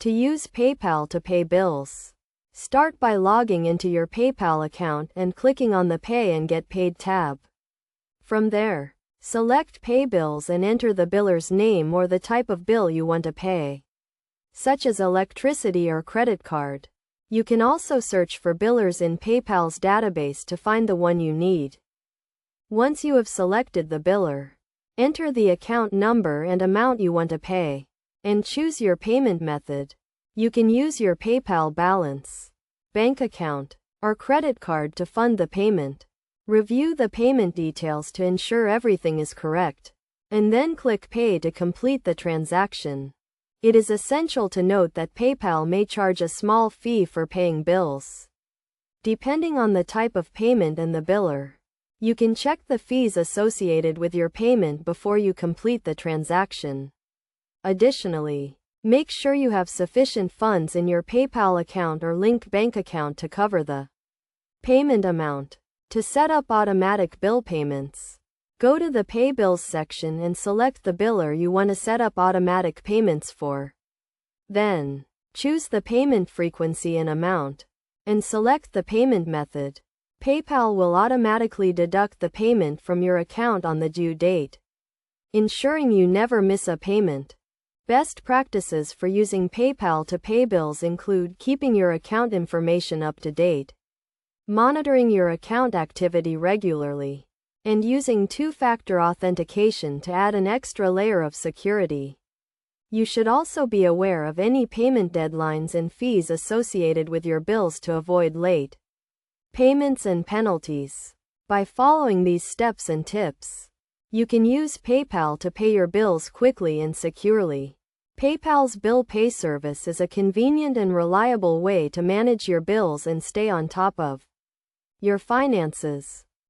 To use PayPal to pay bills. Start by logging into your PayPal account and clicking on the Pay and Get Paid tab. From there, select Pay Bills and enter the biller's name or the type of bill you want to pay, such as electricity or credit card. You can also search for billers in PayPal's database to find the one you need. Once you have selected the biller, enter the account number and amount you want to pay, and choose your payment method. You can use your PayPal balance, bank account, or credit card to fund the payment. Review the payment details to ensure everything is correct, and then click Pay to complete the transaction. It is essential to note that PayPal may charge a small fee for paying bills. Depending on the type of payment and the biller, you can check the fees associated with your payment before you complete the transaction. Additionally, make sure you have sufficient funds in your PayPal account or linked bank account to cover the payment amount. To set up automatic bill payments, go to the Pay Bills section and select the biller you want to set up automatic payments for. Then, choose the payment frequency and amount, and select the payment method. PayPal will automatically deduct the payment from your account on the due date, ensuring you never miss a payment. Best practices for using PayPal to pay bills include keeping your account information up to date, monitoring your account activity regularly, and using two-factor authentication to add an extra layer of security. You should also be aware of any payment deadlines and fees associated with your bills to avoid late payments and penalties. By following these steps and tips, you can use PayPal to pay your bills quickly and securely. PayPal's bill pay service is a convenient and reliable way to manage your bills and stay on top of your finances.